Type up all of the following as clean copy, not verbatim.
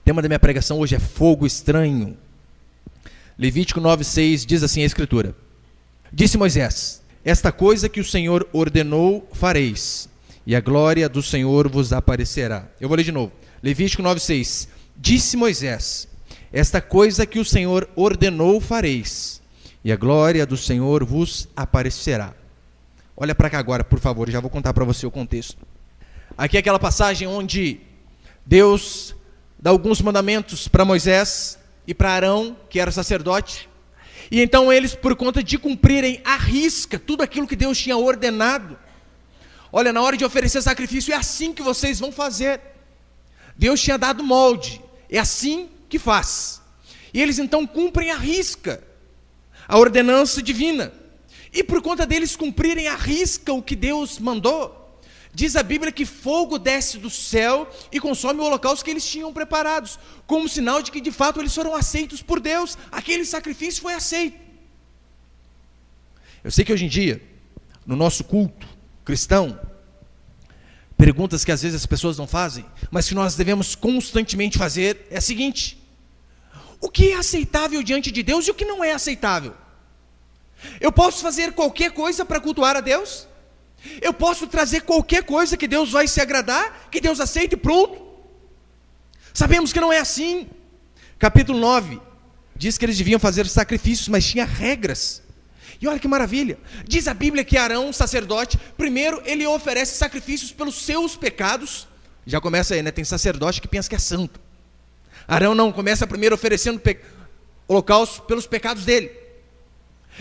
tema da minha pregação hoje é fogo estranho. Levítico 9:6 diz assim a Escritura: Disse Moisés: Esta coisa que o Senhor ordenou fareis, e a glória do Senhor vos aparecerá. Eu vou ler de novo. Levítico 9:6. Disse Moisés: Esta coisa que o Senhor ordenou fareis, e a glória do Senhor vos aparecerá. Olha para cá agora, por favor, já vou contar para você o contexto. Aqui é aquela passagem onde Deus dá alguns mandamentos para Moisés e para Arão, que era sacerdote, e então eles, por conta de cumprirem à risca tudo aquilo que Deus tinha ordenado, olha, na hora de oferecer sacrifício, é assim que vocês vão fazer. Deus tinha dado molde, é assim que faz. E eles então cumprem à risca a ordenança divina. E por conta deles cumprirem à risca o que Deus mandou, diz a Bíblia que fogo desce do céu e consome o holocausto que eles tinham preparados, como sinal de que de fato eles foram aceitos por Deus. Aquele sacrifício foi aceito. Eu sei que hoje em dia, no nosso culto cristão, perguntas que às vezes as pessoas não fazem, mas que nós devemos constantemente fazer, é a seguinte: o que é aceitável diante de Deus e o que não é aceitável? Eu posso fazer qualquer coisa para cultuar a Deus? Eu posso trazer qualquer coisa que Deus vai se agradar, que Deus aceite e pronto? Sabemos que não é assim. Capítulo 9 diz que eles deviam fazer sacrifícios, mas tinha regras. E olha que maravilha, diz a Bíblia que Arão, sacerdote, primeiro ele oferece sacrifícios pelos seus pecados. Já começa aí, né? Tem sacerdote que pensa que é santo. Arão não, começa primeiro oferecendo holocaustos pelos pecados dele.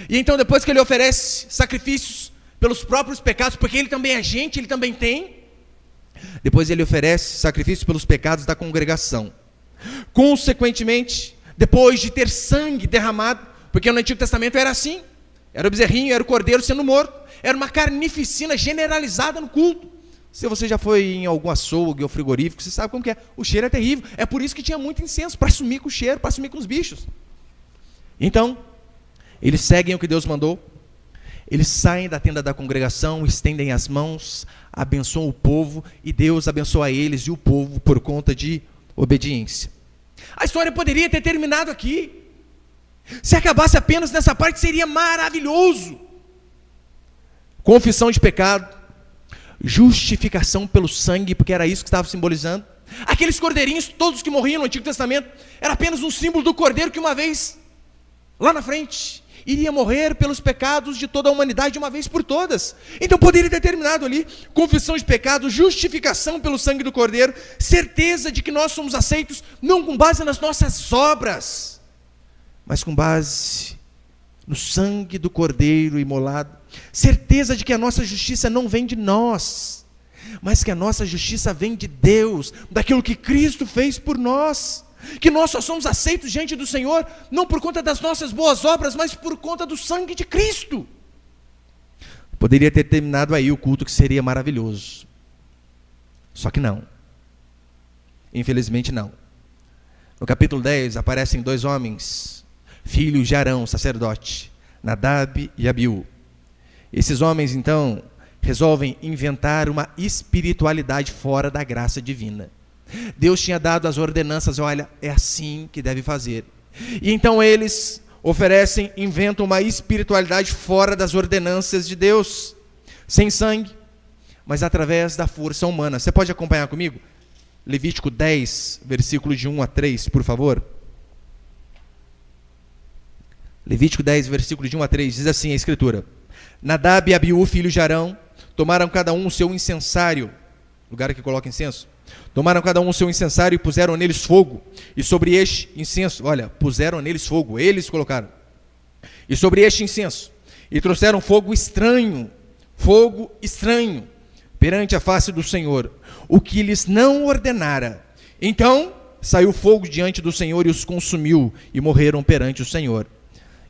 E então depois que ele oferece sacrifícios pelos próprios pecados, porque ele também é gente, ele também tem, depois ele oferece sacrifícios pelos pecados da congregação. Consequentemente, depois de ter sangue derramado, porque no Antigo Testamento era assim, era o bezerrinho, era o cordeiro sendo morto, era uma carnificina generalizada no culto. Se você já foi em algum açougue ou frigorífico, você sabe como que é, o cheiro é terrível, é por isso que tinha muito incenso, para sumir com o cheiro, para sumir com os bichos. Então, eles seguem o que Deus mandou, eles saem da tenda da congregação, estendem as mãos, abençoam o povo, e Deus abençoa eles e o povo por conta de obediência. A história poderia ter terminado aqui. Se acabasse apenas nessa parte, seria maravilhoso. Confissão de pecado, justificação pelo sangue, porque era isso que estava simbolizando. Aqueles cordeirinhos, todos que morriam no Antigo Testamento, era apenas um símbolo do cordeiro que uma vez, lá na frente, iria morrer pelos pecados de toda a humanidade de uma vez por todas. Então poderia ter terminado ali. Confissão de pecado, justificação pelo sangue do cordeiro, certeza de que nós somos aceitos, não com base nas nossas obras, mas com base no sangue do cordeiro imolado, certeza de que a nossa justiça não vem de nós, mas que a nossa justiça vem de Deus, daquilo que Cristo fez por nós, que nós só somos aceitos diante do Senhor, não por conta das nossas boas obras, mas por conta do sangue de Cristo. Poderia ter terminado aí o culto, que seria maravilhoso, só que não, infelizmente não. No capítulo 10 aparecem dois homens, filhos de Arão, sacerdote, Nadab e Abiú. Esses homens então resolvem inventar uma espiritualidade fora da graça divina. Deus tinha dado as ordenanças, olha, é assim que deve fazer. E então eles inventam uma espiritualidade fora das ordenanças de Deus, sem sangue, mas através da força humana. Você pode acompanhar comigo? Levítico 10, versículo de 1 a 3, por favor. Levítico 10, versículo de 1 a 3, diz assim a Escritura: Nadab e Abiú, filhos de Arão, tomaram cada um o seu incensário, lugar que coloca incenso, tomaram cada um o seu incensário e puseram neles fogo, e sobre este incenso, olha, puseram neles fogo, eles colocaram, e sobre este incenso, e trouxeram fogo estranho, perante a face do Senhor, o que lhes não ordenara. Então saiu fogo diante do Senhor e os consumiu, e morreram perante o Senhor.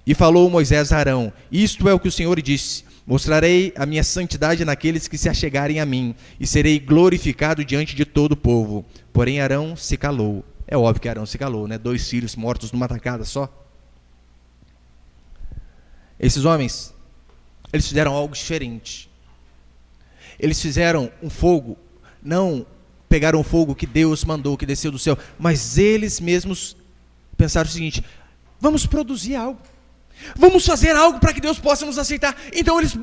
E falou Moisés a Arão: isto é o que o Senhor disse: mostrarei a minha santidade naqueles que se achegarem a mim, e serei glorificado diante de todo o povo. Porém Arão se calou. É óbvio que Arão se calou, né? 2 filhos mortos numa tacada só. Esses homens, eles fizeram algo diferente. Eles fizeram um fogo, não pegaram o fogo que Deus mandou, que desceu do céu, mas eles mesmos pensaram o seguinte: vamos produzir algo, vamos fazer algo para que Deus possa nos aceitar. Então eles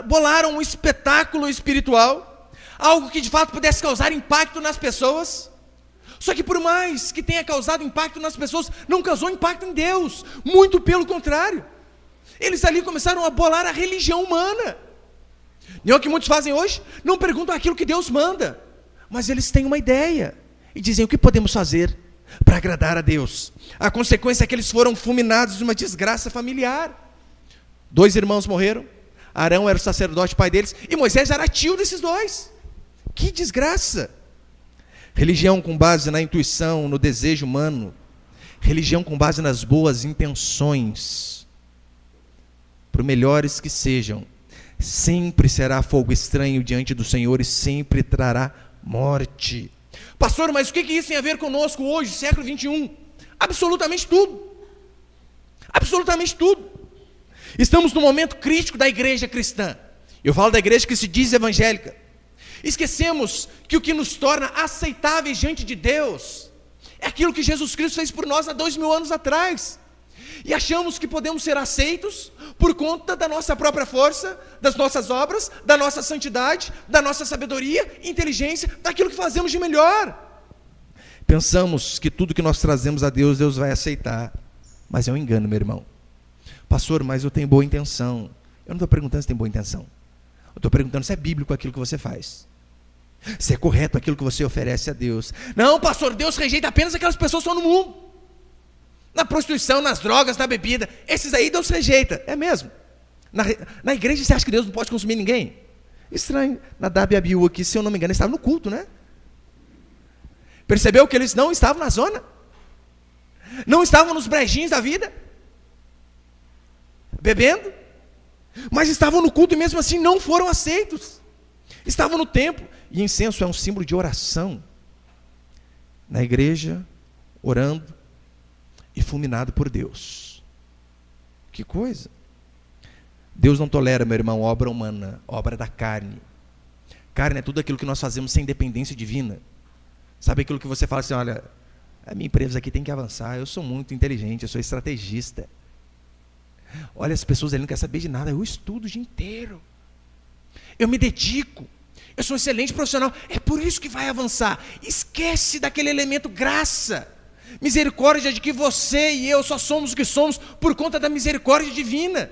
bolaram um espetáculo espiritual, algo que de fato pudesse causar impacto nas pessoas. Só que por mais que tenha causado impacto nas pessoas, não causou impacto em Deus, muito pelo contrário. Eles ali começaram a bolar a religião humana. E é o que muitos fazem hoje, não perguntam aquilo que Deus manda, mas eles têm uma ideia, e dizem: o que podemos fazer para agradar a Deus? A consequência é que eles foram fulminados de uma desgraça familiar. 2 irmãos morreram, Arão era o sacerdote pai deles, e Moisés era tio desses 2. Que desgraça! Religião com base na intuição, no desejo humano, religião com base nas boas intenções, por melhores que sejam, sempre será fogo estranho diante do Senhor e sempre trará morte. Pastor, mas o que isso tem a ver conosco hoje, século 21? Absolutamente tudo. Absolutamente tudo. Estamos no momento crítico da igreja cristã. Eu falo da igreja que se diz evangélica. Esquecemos que o que nos torna aceitáveis diante de Deus é aquilo que Jesus Cristo fez por nós há 2000 anos atrás. E achamos que podemos ser aceitos por conta da nossa própria força, das nossas obras, da nossa santidade, da nossa sabedoria, inteligência, daquilo que fazemos de melhor. Pensamos que tudo que nós trazemos a Deus, Deus vai aceitar. Mas é um engano, meu irmão. Pastor, mas eu tenho boa intenção. Eu não estou perguntando se tem boa intenção. Eu estou perguntando se é bíblico aquilo que você faz, se é correto aquilo que você oferece a Deus. Não, pastor, Deus rejeita apenas aquelas pessoas que estão no mundo, na prostituição, nas drogas, na bebida. Esses aí Deus rejeita. É mesmo. Na igreja você acha que Deus não pode consumir ninguém? Estranho. Nadab e Abiú aqui, se eu não me engano, estavam no culto, né? Percebeu que eles não estavam na zona? Não estavam nos brejinhos da vida? Bebendo? Mas estavam no culto e mesmo assim não foram aceitos. Estavam no templo. E incenso é um símbolo de oração. Na igreja, orando e fulminado por Deus. Que coisa! Deus não tolera, meu irmão, obra humana, obra da carne. Carne é tudo aquilo que nós fazemos sem dependência divina. Sabe aquilo que você fala assim: olha, a minha empresa aqui tem que avançar, eu sou muito inteligente, eu sou estrategista. Olha, as pessoas ali não querem saber de nada, eu estudo o dia inteiro, eu me dedico, eu sou um excelente profissional, é por isso que vai avançar. Esquece daquele elemento graça, misericórdia, de que você e eu só somos o que somos por conta da misericórdia divina.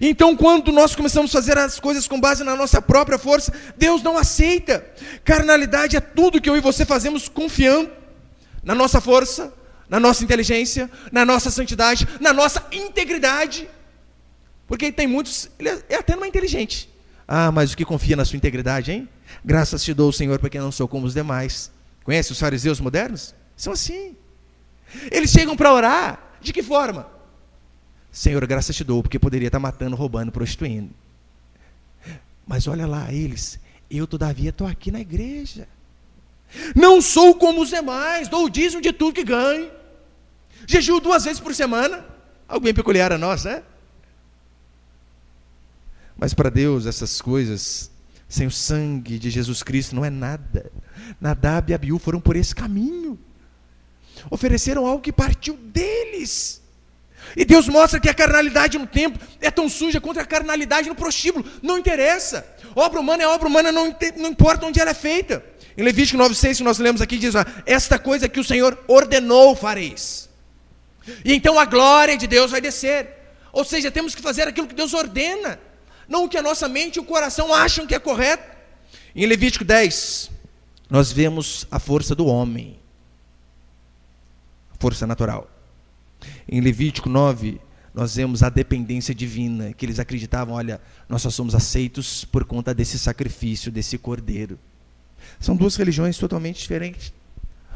Então, quando nós começamos a fazer as coisas com base na nossa própria força, Deus não aceita. Carnalidade é tudo que eu e você fazemos confiando na nossa força, na nossa inteligência, na nossa santidade, na nossa integridade. Porque tem muitos, ele é até não é inteligente. Ah, mas o que confia na sua integridade, hein? Graças te dou, Senhor, porque não sou como os demais. Conhece os fariseus modernos? São assim. Eles chegam para orar, de que forma? Senhor, graças te dou, porque poderia estar matando, roubando, prostituindo. Mas olha lá, eles, eu todavia estou aqui na igreja. Não sou como os demais, dou o dízimo de tudo que ganho. Jejuo 2 vezes por semana. Algo bem peculiar a nós, né? Mas para Deus essas coisas, sem o sangue de Jesus Cristo, não é nada. Nadab e Abiú foram por esse caminho. Ofereceram algo que partiu deles. E Deus mostra que a carnalidade no templo é tão suja quanto a carnalidade no prostíbulo. Não interessa. Obra humana é obra humana, não importa onde ela é feita. Em Levítico 9,6, que nós lemos aqui, diz: esta coisa que o Senhor ordenou fareis. E então a glória de Deus vai descer. Ou seja, temos que fazer aquilo que Deus ordena, não o que a nossa mente e o coração acham que é correto. Em Levítico 10, nós vemos a força do homem, a força natural. Em Levítico 9, nós vemos a dependência divina, que eles acreditavam: olha, nós só somos aceitos por conta desse sacrifício, desse cordeiro. São 2 religiões totalmente diferentes.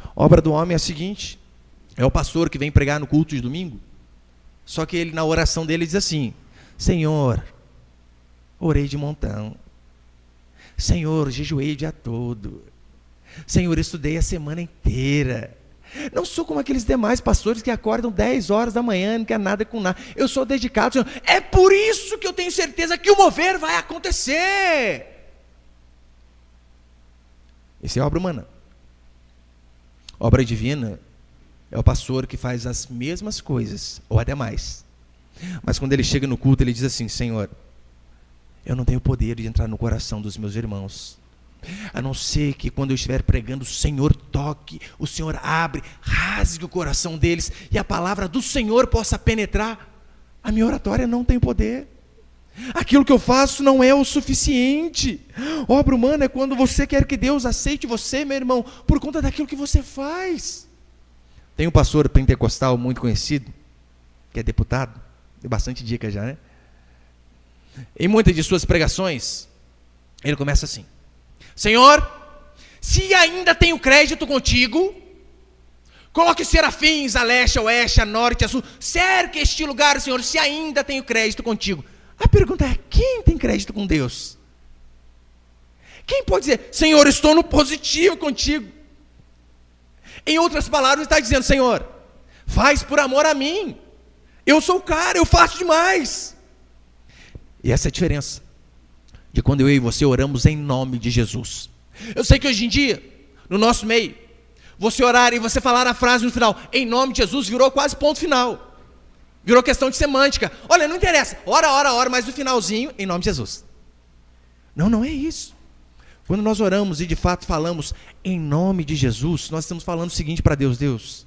A obra do homem é a seguinte: é o pastor que vem pregar no culto de domingo, só que ele, na oração dele, diz assim: Senhor, orei de montão, Senhor, jejuei o dia todo, Senhor, estudei a semana inteira. Não sou como aqueles demais pastores que acordam 10 horas da manhã, não quer nada com nada. Eu sou dedicado, Senhor. É por isso que eu tenho certeza que o mover vai acontecer. Isso é obra humana. Obra divina é o pastor que faz as mesmas coisas, ou até mais. Mas quando ele chega no culto, ele diz assim: Senhor, eu não tenho poder de entrar no coração dos meus irmãos, a não ser que quando eu estiver pregando, o Senhor toque, o Senhor abre, rasgue o coração deles, e a palavra do Senhor possa penetrar. A minha oratória não tem poder. Aquilo que eu faço não é o suficiente. Obra humana é quando você quer que Deus aceite você, meu irmão, por conta daquilo que você faz. Tem um pastor pentecostal muito conhecido, que é deputado, deu bastante dica já, né? Em muitas de suas pregações, ele começa assim: Senhor, se ainda tenho crédito contigo, coloque os serafins a leste, a oeste, a norte, a sul, cerque este lugar, Senhor, se ainda tenho crédito contigo. A pergunta é: quem tem crédito com Deus? Quem pode dizer: Senhor, estou no positivo contigo? Em outras palavras, ele está dizendo: Senhor, faz por amor a mim, eu sou o cara, eu faço demais. E essa é a diferença de quando eu e você oramos em nome de Jesus. Eu sei que hoje em dia, no nosso meio, você orar e você falar a frase no final, em nome de Jesus, virou quase ponto final. Virou questão de semântica. Olha, não interessa, ora, mas no finalzinho, em nome de Jesus. Não, não é isso. Quando nós oramos e de fato falamos em nome de Jesus, nós estamos falando o seguinte para Deus: Deus,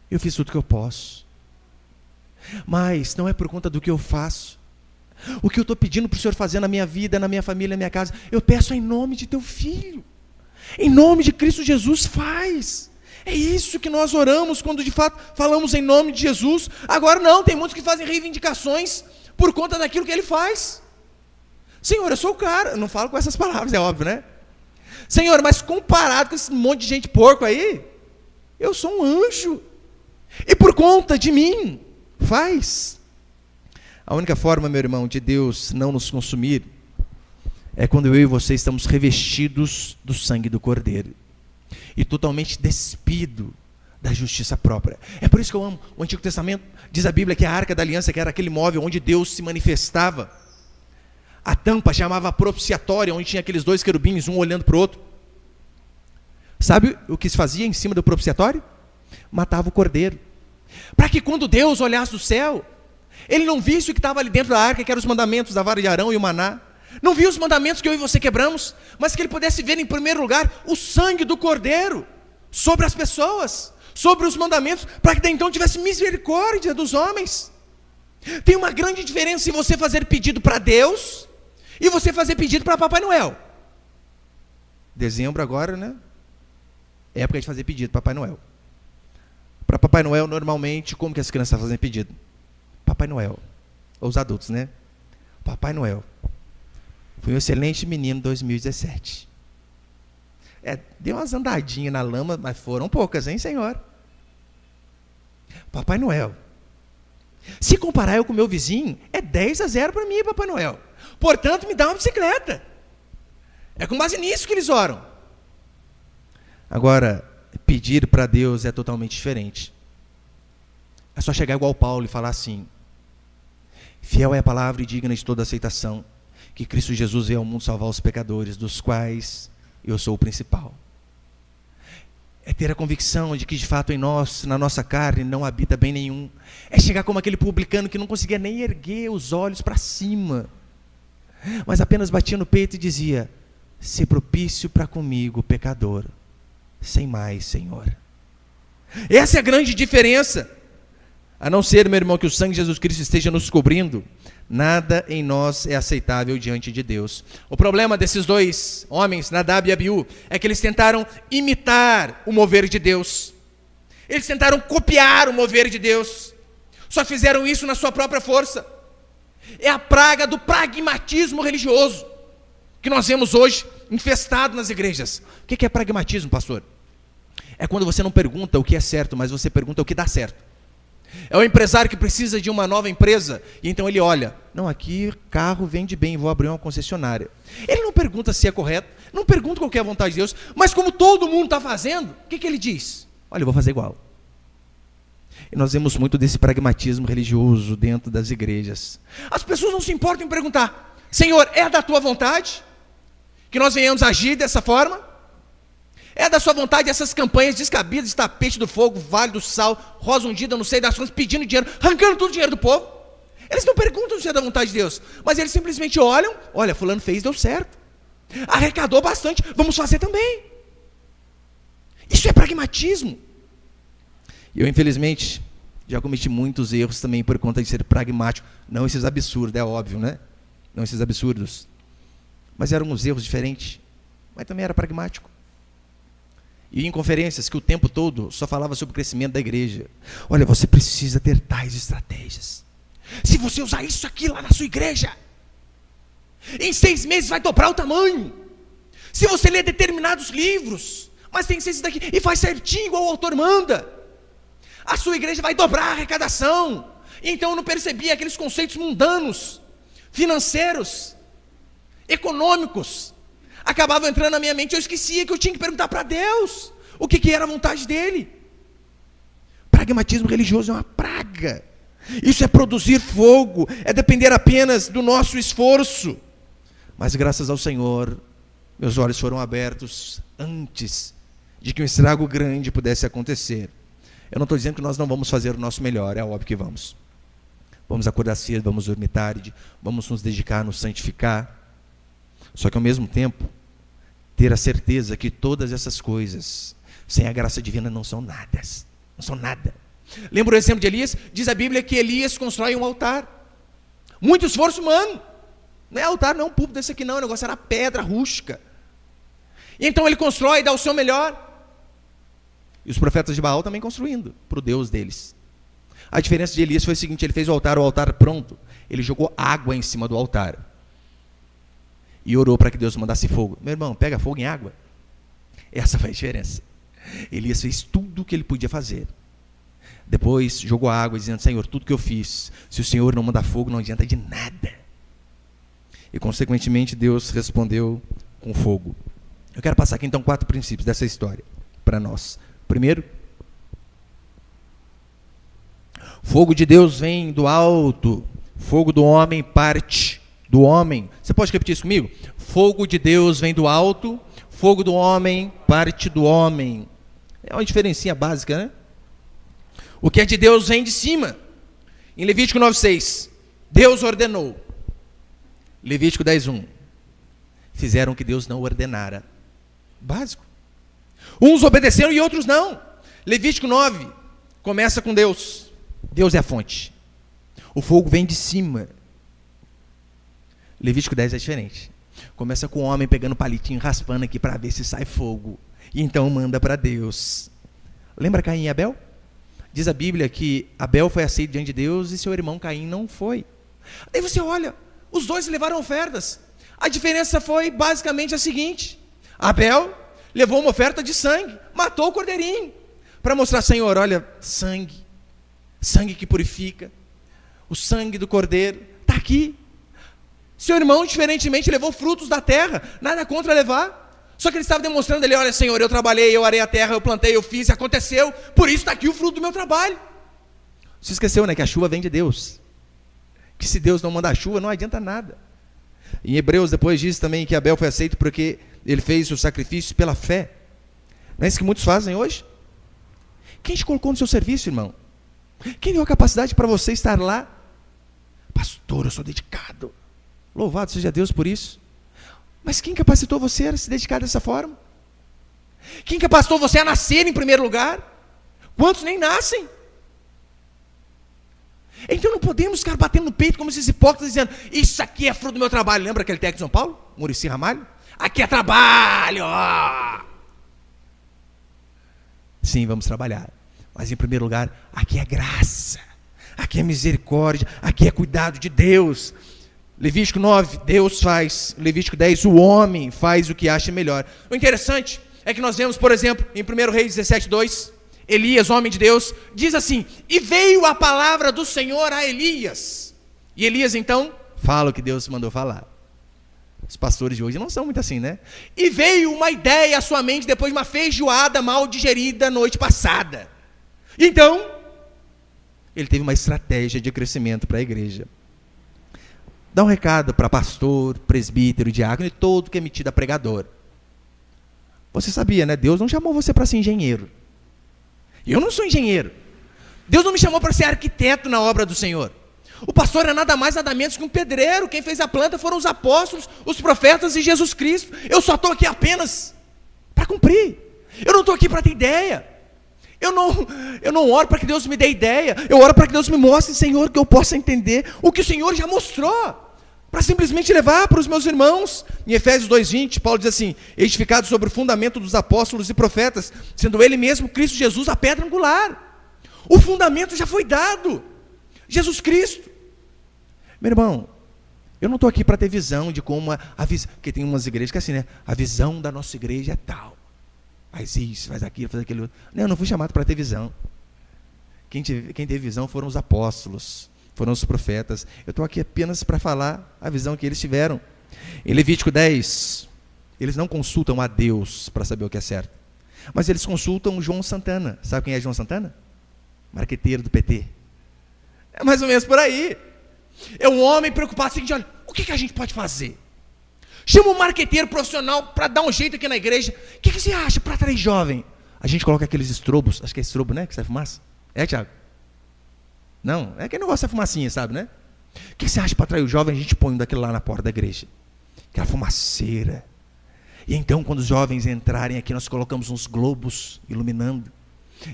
eu fiz tudo o que eu posso, mas não é por conta do que eu faço. O que eu estou pedindo para o Senhor fazer na minha vida, na minha família, na minha casa, eu peço em nome de teu Filho, em nome de Cristo Jesus, faz. É isso que nós oramos quando de fato falamos em nome de Jesus. Agora não, tem muitos que fazem reivindicações por conta daquilo que Ele faz. Senhor, eu sou o cara, eu não falo com essas palavras, é óbvio, né? Senhor, mas comparado com esse monte de gente porco aí, eu sou um anjo, e por conta de mim, faz. A única forma, meu irmão, de Deus não nos consumir é quando eu e você estamos revestidos do sangue do Cordeiro e totalmente despido da justiça própria. É por isso que eu amo o Antigo Testamento. Diz a Bíblia que a Arca da Aliança, que era aquele móvel onde Deus se manifestava, a tampa chamava propiciatória, onde tinha aqueles dois querubins, um olhando para o outro. Sabe o que se fazia em cima do propiciatório? Matava o cordeiro, para que quando Deus olhasse do céu, Ele não visse o que estava ali dentro da arca, que eram os mandamentos da vara de Arão e o maná, não via os mandamentos que eu e você quebramos, mas que Ele pudesse ver em primeiro lugar o sangue do cordeiro sobre as pessoas, sobre os mandamentos, para que então tivesse misericórdia dos homens. Tem uma grande diferença em você fazer pedido para Deus e você fazer pedido para Papai Noel. Dezembro agora, né? É época de fazer pedido para Papai Noel. Para Papai Noel, normalmente, como que as crianças fazem pedido? Papai Noel, ou os adultos, né? Papai Noel, fui um excelente menino em 2017. Deu umas andadinhas na lama, mas foram poucas, hein, Senhor? Papai Noel, se comparar eu com meu vizinho, é 10-0 para mim, Papai Noel. Portanto, me dá uma bicicleta. É com base nisso que eles oram. Agora, pedir para Deus é totalmente diferente. É só chegar igual Paulo e falar assim: fiel é a palavra e digna de toda aceitação, que Cristo Jesus veio ao mundo salvar os pecadores, dos quais eu sou o principal. É ter a convicção de que de fato em nós, na nossa carne, não habita bem nenhum. É chegar como aquele publicano que não conseguia nem erguer os olhos para cima, mas apenas batia no peito e dizia: se propício para comigo, pecador, sem mais, Senhor. Essa é a grande diferença. A não ser, meu irmão, que o sangue de Jesus Cristo esteja nos cobrindo, nada em nós é aceitável diante de Deus. O problema desses dois homens, Nadab e Abiú, é que eles tentaram imitar o mover de Deus. Eles tentaram copiar o mover de Deus. Só fizeram isso na sua própria força. É a praga do pragmatismo religioso que nós vemos hoje infestado nas igrejas. O que é pragmatismo, pastor? É quando você não pergunta o que é certo, mas você pergunta o que dá certo. É o empresário que precisa de uma nova empresa, e então ele olha: não, aqui carro vende bem, vou abrir uma concessionária. Ele não pergunta se é correto, não pergunta qual que é a vontade de Deus, mas como todo mundo está fazendo, o que ele diz? Olha, eu vou fazer igual. E nós vemos muito desse pragmatismo religioso dentro das igrejas. As pessoas não se importam em perguntar: Senhor, é da tua vontade que nós venhamos agir dessa forma? É da sua vontade essas campanhas descabidas, tapete do fogo, vale do sal, rosa ungida, não sei das coisas, pedindo dinheiro, arrancando todo o dinheiro do povo. Eles não perguntam se é da vontade de Deus, mas eles simplesmente olham, olha, fulano fez, deu certo. Arrecadou bastante, vamos fazer também. Isso é pragmatismo. Eu, infelizmente, já cometi muitos erros também por conta de ser pragmático. Não esses absurdos, é óbvio, né? Não esses absurdos. Mas eram uns erros diferentes. Mas também era pragmático. E em conferências que o tempo todo só falava sobre o crescimento da igreja. Olha, você precisa ter tais estratégias. Se você usar isso aqui lá na sua igreja, em 6 meses vai dobrar o tamanho. Se você ler determinados livros, mas tem que ser isso daqui, e faz certinho igual o autor manda, a sua igreja vai dobrar a arrecadação. Então eu não percebia aqueles conceitos mundanos, financeiros, econômicos, acabavam entrando na minha mente. Eu esquecia que eu tinha que perguntar para Deus o que era a vontade dele. Pragmatismo religioso é uma praga. Isso é produzir fogo, é depender apenas do nosso esforço. Mas graças ao Senhor, meus olhos foram abertos antes de que um estrago grande pudesse acontecer. Eu não estou dizendo que nós não vamos fazer o nosso melhor, é óbvio que vamos. Vamos acordar cedo, vamos dormir tarde, vamos nos dedicar, nos santificar. Só que ao mesmo tempo, ter a certeza que todas essas coisas, sem a graça divina, não são nada. Não são nada. Lembra o exemplo de Elias? Diz a Bíblia que Elias constrói um altar. Muito esforço humano. Não é altar, não é um púlpito desse aqui não, o negócio era pedra rústica. Então ele constrói, dá o seu melhor. E os profetas de Baal também construindo, para o Deus deles. A diferença de Elias foi o seguinte: ele fez o altar pronto, ele jogou água em cima do altar. E orou para que Deus mandasse fogo. Meu irmão, pega fogo em água. Essa foi a diferença. Elias fez tudo o que ele podia fazer. Depois jogou água, dizendo: Senhor, tudo que eu fiz, se o Senhor não mandar fogo, não adianta de nada. E consequentemente Deus respondeu com fogo. Eu quero passar aqui então 4 princípios dessa história para nós. Primeiro, fogo de Deus vem do alto, fogo do homem parte do homem. Você pode repetir isso comigo? Fogo de Deus vem do alto, fogo do homem parte do homem. É uma diferencinha básica, né? O que é de Deus vem de cima. Em Levítico 9:6, Deus ordenou. Levítico 10:1, fizeram o que Deus não ordenara. Básico. Uns obedeceram e outros não. Levítico 9 começa com Deus. Deus é a fonte. O fogo vem de cima. Levítico 10 é diferente. Começa com o homem pegando palitinho, raspando aqui para ver se sai fogo. E então manda para Deus. Lembra Caim e Abel? Diz a Bíblia que Abel foi aceito diante de Deus e seu irmão Caim não foi. Aí você olha, os dois levaram ofertas. A diferença foi basicamente a seguinte: Abel levou uma oferta de sangue, matou o cordeirinho, para mostrar: Senhor, olha, sangue que purifica, o sangue do cordeiro, está aqui. Seu irmão, diferentemente, levou frutos da terra, nada contra levar, só que ele estava demonstrando ali: olha, Senhor, eu trabalhei, eu arei a terra, eu plantei, eu fiz, aconteceu, por isso está aqui o fruto do meu trabalho. Você esqueceu, né, que a chuva vem de Deus, que se Deus não mandar chuva, não adianta nada. Em Hebreus depois diz também que Abel foi aceito porque ele fez o sacrifício pela fé. Não é isso que muitos fazem hoje? Quem te colocou no seu serviço, irmão? Quem deu a capacidade para você estar lá? Pastor, eu sou dedicado. Louvado seja Deus por isso. Mas quem capacitou você a se dedicar dessa forma? Quem capacitou você a nascer em primeiro lugar? Quantos nem nascem? Então não podemos ficar batendo no peito como esses hipócritas, dizendo: isso aqui é fruto do meu trabalho. Lembra aquele técnico de São Paulo? Muricy Ramalho? Aqui é trabalho. Sim, vamos trabalhar. Mas em primeiro lugar, aqui é graça. Aqui é misericórdia. Aqui é cuidado de Deus. Levítico 9, Deus faz. Levítico 10, o homem faz o que acha melhor. O interessante é que nós vemos, por exemplo, em 1 Reis 17:2, Elias, homem de Deus, diz assim: e veio a palavra do Senhor a Elias. E Elias então fala o que Deus mandou falar. Os pastores de hoje não são muito assim, né? E veio uma ideia à sua mente depois de uma feijoada mal digerida noite passada. Então, ele teve uma estratégia de crescimento para a igreja. Dá um recado para pastor, presbítero, diácono e todo que é metido a pregador. Você sabia, né? Deus não chamou você para ser engenheiro. Eu não sou engenheiro. Deus não me chamou para ser arquiteto na obra do Senhor. O pastor é nada mais, nada menos que um pedreiro. Quem fez a planta foram os apóstolos, os profetas e Jesus Cristo. Eu só estou aqui apenas para cumprir. Eu não estou aqui para ter ideia. Eu não oro para que Deus me dê ideia. Eu oro para que Deus me mostre, Senhor, que eu possa entender o que o Senhor já mostrou, para simplesmente levar para os meus irmãos. Em Efésios 2:20, Paulo diz assim: edificado sobre o fundamento dos apóstolos e profetas, sendo ele mesmo, Cristo Jesus, a pedra angular. O fundamento já foi dado, Jesus Cristo. Meu irmão, eu não estou aqui para ter visão de como a visão, porque tem umas igrejas que é assim, né? A visão da nossa igreja é tal, faz isso, faz aquilo, faz aquilo. Não, eu não fui chamado para ter visão. Quem teve visão foram os apóstolos, foram os profetas. Eu estou aqui apenas para falar a visão que eles tiveram. Em Levítico 10, eles não consultam a Deus para saber o que é certo, mas eles consultam João Santana. Sabe quem é João Santana? Marqueteiro do PT. É mais ou menos por aí. É um homem preocupado, seguinte: olha, o que a gente pode fazer? Chama um marqueteiro profissional para dar um jeito aqui na igreja. O que você acha para atrair jovem? A gente coloca aqueles estrobos, acho que é estrobo, né? Que sai fumaça. É, Tiago? Não, é aquele negócio da fumacinha, sabe, né? O que você acha para atrair o jovem? A gente põe um daquele lá na porta da igreja. Aquela fumaceira. E então, quando os jovens entrarem aqui, nós colocamos uns globos iluminando.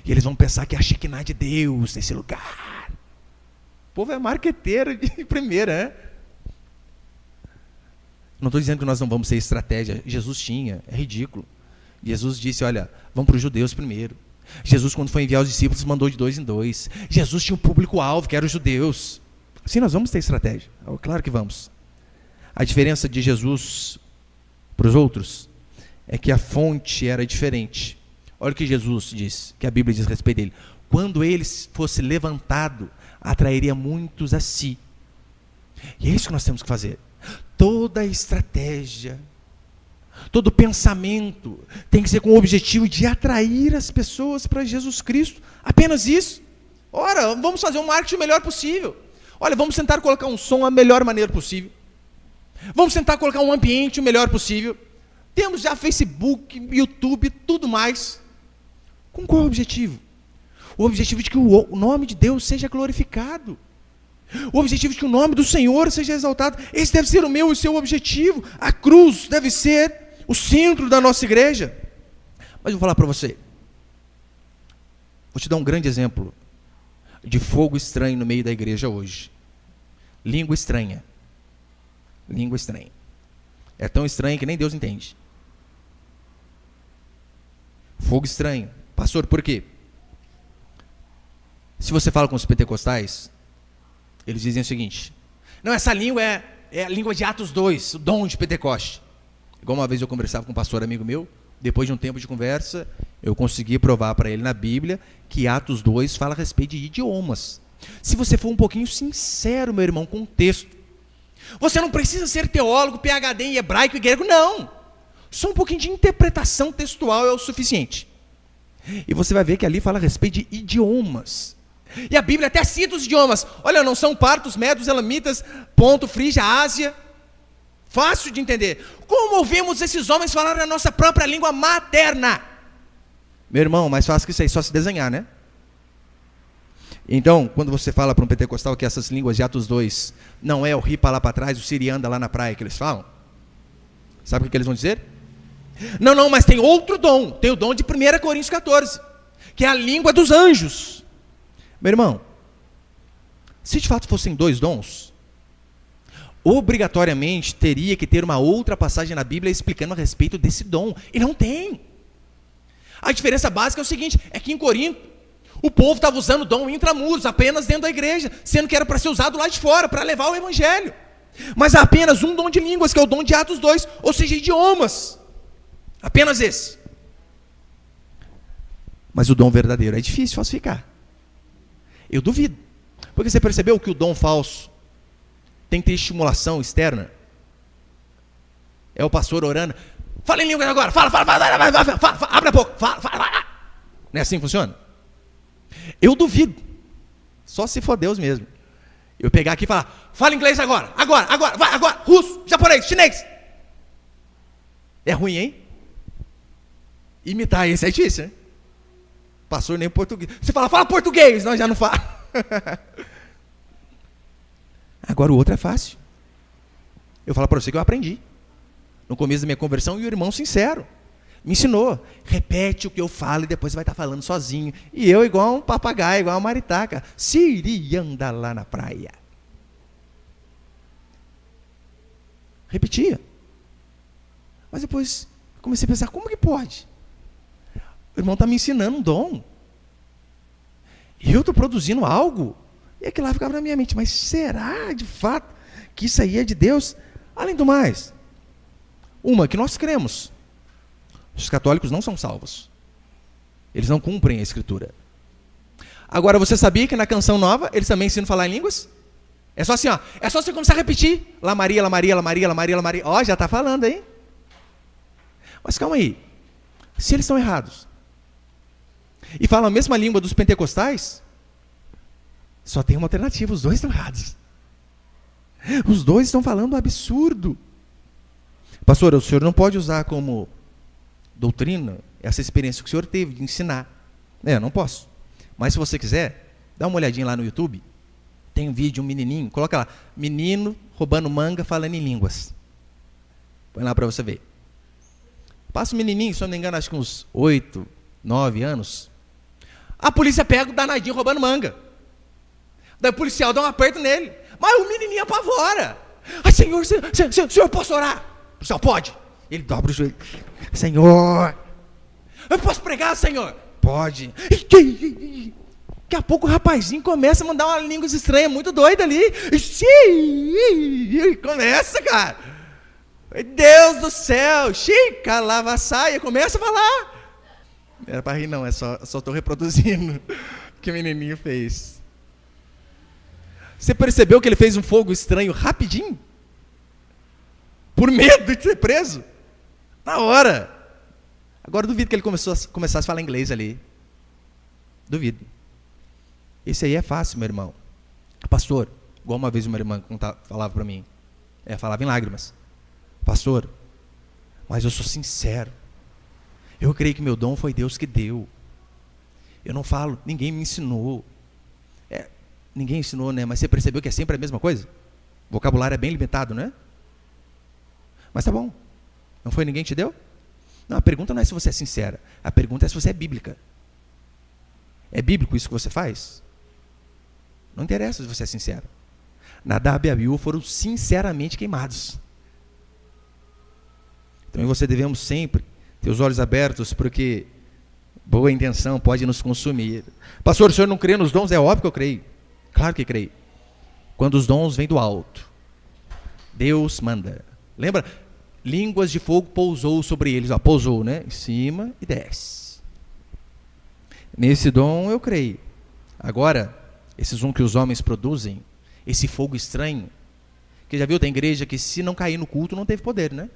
E eles vão pensar que é a Shekinah de Deus nesse lugar. O povo é marqueteiro de primeira, né? Não estou dizendo que nós não vamos ser estratégia. Jesus tinha, é ridículo. Jesus disse: olha, vamos para os judeus primeiro. Jesus, quando foi enviar os discípulos, mandou de 2 em 2. Jesus tinha um público-alvo, que eram os judeus. Sim, nós vamos ter estratégia. Claro que vamos. A diferença de Jesus para os outros é que a fonte era diferente. Olha o que Jesus diz, que a Bíblia diz a respeito dele. Quando ele fosse levantado, atrairia muitos a si. E é isso que nós temos que fazer. Toda a estratégia, todo pensamento tem que ser com o objetivo de atrair as pessoas para Jesus Cristo. Apenas isso. Ora, vamos fazer um marketing o melhor possível. Olha, vamos tentar colocar um som da melhor maneira possível. Vamos tentar colocar um ambiente o melhor possível. Temos já Facebook, YouTube, tudo mais. Com qual objetivo? O objetivo de que o nome de Deus seja glorificado. O objetivo de que o nome do Senhor seja exaltado. Esse deve ser o meu e o seu objetivo. A cruz deve ser o centro da nossa igreja. Mas eu vou falar para você. Vou te dar um grande exemplo de fogo estranho no meio da igreja hoje. Língua estranha. Língua estranha. É tão estranha que nem Deus entende. Fogo estranho. Pastor, por quê? Se você fala com os pentecostais, eles dizem o seguinte: não, essa língua é a língua de Atos 2, o dom de Pentecoste. Igual uma vez eu conversava com um pastor amigo meu, depois de um tempo de conversa, eu consegui provar para ele na Bíblia que Atos 2 fala a respeito de idiomas. Se você for um pouquinho sincero, meu irmão, com o texto, você não precisa ser teólogo, PhD em hebraico e grego, não. Só um pouquinho de interpretação textual é o suficiente. E você vai ver que ali fala a respeito de idiomas. E a Bíblia até cita os idiomas. Olha, não são partos, medos, elamitas, Ponto, Frígia, Ásia. Fácil de entender. Como ouvimos esses homens falar a nossa própria língua materna? Meu irmão, mais fácil que isso aí, só se desenhar, né? Então, quando você fala para um pentecostal que essas línguas de Atos 2 não é o ri para lá para trás, o siri anda lá na praia que eles falam, sabe o que eles vão dizer? Não, mas tem outro dom. Tem o dom de 1 Coríntios 14, que é a língua dos anjos. Meu irmão, se de fato fossem 2 dons, obrigatoriamente teria que ter uma outra passagem na Bíblia explicando a respeito desse dom. E não tem. A diferença básica é o seguinte, é que em Corinto, o povo estava usando o dom intramuros, apenas dentro da igreja, sendo que era para ser usado lá de fora, para levar o evangelho. Mas há apenas um dom de línguas, que é o dom de Atos 2, ou seja, idiomas. Apenas esse. Mas o dom verdadeiro é difícil falsificar. Eu duvido. Porque você percebeu que o dom falso tem que ter estimulação externa? É o pastor orando. Fala em línguas agora. Fala, abre a boca. Fala. Não é assim que funciona? Eu duvido. Só se for Deus mesmo. Eu pegar aqui e falar, fala inglês agora. Agora. Russo, japonês, chinês. É ruim, hein? Imitar esse é difícil, né? Pastor nem português. Você fala português, não, já não fala. Agora o outro é fácil. Eu falo para você que eu aprendi. No começo da minha conversão, e o irmão sincero me ensinou. Repete o que eu falo e depois você vai estar falando sozinho. E eu, igual um papagaio, igual uma maritaca. Siri anda lá na praia. Repetia. Mas depois comecei a pensar, como que pode? O irmão está me ensinando um dom. E eu estou produzindo algo. E aquilo lá ficava na minha mente. Mas será, de fato, que isso aí é de Deus? Além do mais, que nós cremos. Os católicos não são salvos. Eles não cumprem a Escritura. Agora, você sabia que na canção nova, eles também ensinam a falar em línguas? É só assim, ó. É só você começar a repetir. Lá Maria, lá Maria, lá Maria, lá Maria, lá Maria. Ó, já está falando aí. Mas calma aí. Se eles estão errados e falam a mesma língua dos pentecostais, só tem uma alternativa, os dois estão errados. Os dois estão falando um absurdo. Pastor, o senhor não pode usar como doutrina essa experiência que o senhor teve de ensinar. Não posso. Mas se você quiser, dá uma olhadinha lá no YouTube. Tem um vídeo de um menininho, coloca lá, menino roubando manga falando em línguas. Põe lá para você ver. Passa o menininho, se eu não me engano, acho que uns 8, 9 anos. A polícia pega o danadinho roubando manga. Daí o policial dá um aperto nele. Mas o menininho apavora. Senhor, senhor, posso orar? O policial, pode. Ele dobra o joelho. Senhor, eu posso pregar, senhor? Pode. Daqui a pouco o rapazinho começa a mandar uma língua estranha muito doida ali. Começa, cara. Deus do céu. Chica, lava a saia. Começa a falar. Não era para rir, não. Só estou reproduzindo o que o menininho fez. Você percebeu que ele fez um fogo estranho rapidinho? Por medo de ser preso? Na hora. Agora duvido que ele começasse a falar inglês ali. Duvido. Esse aí é fácil, meu irmão. Pastor, igual uma vez uma irmã falava para mim. Falava em lágrimas. Pastor, mas eu sou sincero. Eu creio que meu dom foi Deus que deu. Eu não falo, ninguém me ensinou. Ninguém ensinou, né? Mas você percebeu que é sempre a mesma coisa? O vocabulário é bem limitado, né? Mas tá bom. Não foi ninguém que te deu? Não, a pergunta não é se você é sincera. A pergunta é se você é bíblica. É bíblico isso que você faz? Não interessa se você é sincero. Nadab e Abiú foram sinceramente queimados. Então, você devemos sempre ter os olhos abertos, porque boa intenção pode nos consumir. Pastor, o senhor não crê nos dons? É óbvio que eu creio. Claro que creio. Quando os dons vêm do alto, Deus manda. Lembra? Línguas de fogo pousou sobre eles. Pousou, né? Em cima e desce. Nesse dom eu creio. Agora, esses que os homens produzem, esse fogo estranho, que já viu, tem igreja que se não cair no culto não teve poder, né?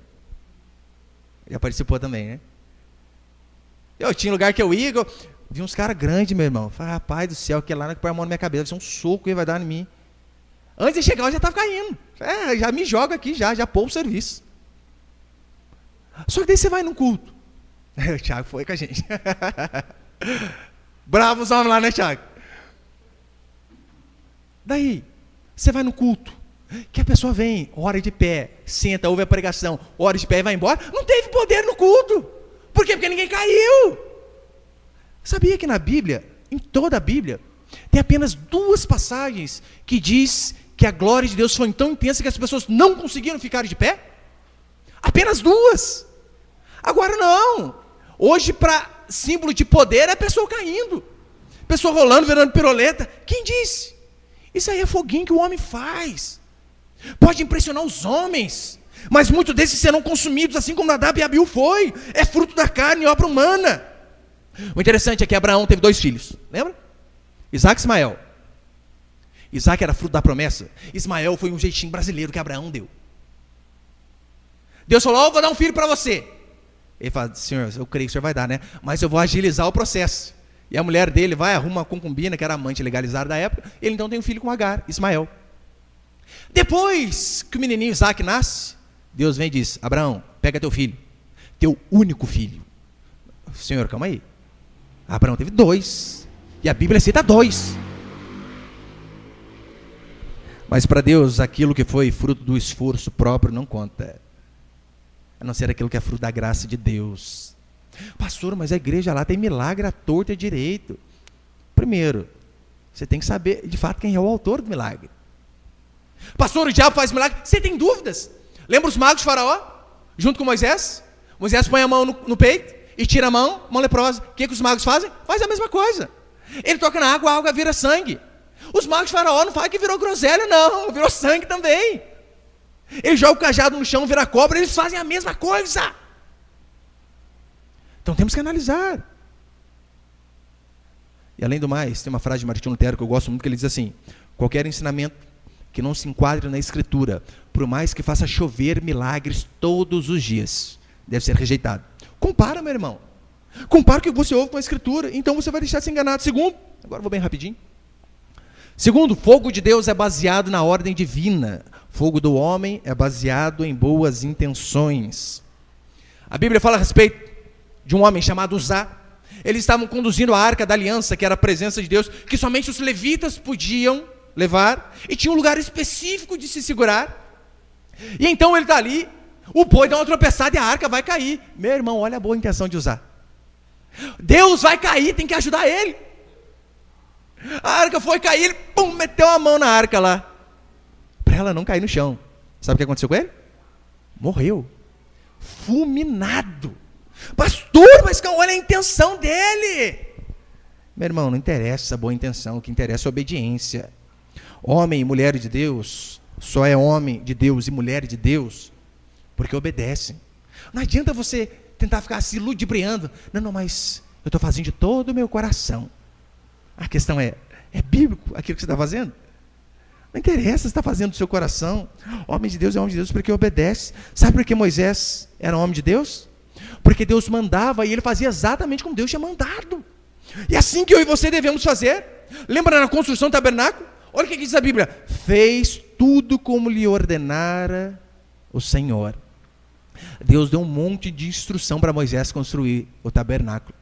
Já participou também, né? Eu tinha lugar que eu ia, vi uns caras grandes, meu irmão. Falei, rapaz do céu, que lá que põe a mão na minha cabeça, vai ser um soco que ele vai dar em mim. Antes de chegar, eu já estava caindo. Já me joga aqui, já poupa o serviço. Só que daí você vai num culto. O Thiago foi com a gente. Bravos homens lá, né, Thiago? Daí, você vai no culto, que a pessoa vem, ora de pé, senta, ouve a pregação, ora de pé e vai embora. Não teve poder no culto. Por quê? Porque ninguém caiu. Sabia que na Bíblia, em toda a Bíblia, tem apenas 2 passagens que diz que a glória de Deus foi tão intensa que as pessoas não conseguiram ficar de pé? Apenas 2. Agora não. Hoje, para símbolo de poder, é a pessoa caindo. Pessoa rolando, virando piroleta. Quem disse? Isso aí é foguinho que o homem faz. Pode impressionar os homens, mas muitos desses serão consumidos, assim como Nadab e Abiú foi. É fruto da carne e obra humana. O interessante é que Abraão teve 2 filhos, lembra? Isaac e Ismael. Isaac era fruto da promessa. Ismael foi um jeitinho brasileiro que Abraão deu. Deus falou, vou dar um filho para você. Ele fala, Senhor, eu creio que o Senhor vai dar, né? Mas eu vou agilizar o processo. E a mulher dele vai, arruma uma concubina, que era amante legalizada da época. Ele então tem um filho com Agar, Ismael. Depois que o menininho Isaac nasce, Deus vem e diz, Abraão, pega teu filho, teu único filho. Senhor, calma aí. Abraão teve 2. E a Bíblia cita 2. Mas para Deus, aquilo que foi fruto do esforço próprio não conta. A não ser aquilo que é fruto da graça de Deus. Pastor, mas a igreja lá tem milagre à torta e à direito. Primeiro, você tem que saber de fato quem é o autor do milagre. Pastor, o diabo faz milagre? Você tem dúvidas? Lembra os magos de Faraó? Junto com Moisés? Moisés põe a mão no peito e tira a mão leprosa. O que os magos fazem? Faz a mesma coisa. Ele toca na água, a água vira sangue. Os magos de Faraó não falam que virou groselha, não. Virou sangue também. Ele joga o cajado no chão, vira cobra. Eles fazem a mesma coisa. Então temos que analisar. E além do mais, tem uma frase de Martinho Lutero que eu gosto muito, que ele diz assim: qualquer ensinamento que não se enquadre na Escritura, por mais que faça chover milagres todos os dias, deve ser rejeitado. Compara, meu irmão. Compara o que você ouve com a Escritura, então você vai deixar de ser enganado. Segundo, agora vou bem rapidinho. Segundo, fogo de Deus é baseado na ordem divina. Fogo do homem é baseado em boas intenções. A Bíblia fala a respeito de um homem chamado Uzá. Eles estavam conduzindo a arca da aliança, que era a presença de Deus, que somente os levitas podiam levar, e tinha um lugar específico de se segurar. E então ele está ali, o boi dá uma tropeçada e a arca vai cair. Meu irmão, olha a boa intenção de Uzá. Deus vai cair, tem que ajudar ele. A arca foi cair, ele pum, meteu a mão na arca lá, para ela não cair no chão. Sabe o que aconteceu com ele? Morreu, fulminado. Pastor, mas olha a intenção dele. Meu irmão, não interessa a boa intenção, o que interessa é a obediência. Homem e mulher de Deus só é homem de Deus e mulher de Deus porque obedecem. Não adianta você tentar ficar se ludibriando. Não, mas eu estou fazendo de todo o meu coração. A questão é bíblico aquilo que você está fazendo? Não interessa se você está fazendo do seu coração. Homem de Deus é homem de Deus porque obedece. Sabe por que Moisés era homem de Deus? Porque Deus mandava e ele fazia exatamente como Deus tinha mandado. E assim que eu e você devemos fazer. Lembra na construção do tabernáculo? Olha o que diz a Bíblia: fez tudo como lhe ordenara o Senhor. Deus deu um monte de instrução para Moisés construir o tabernáculo.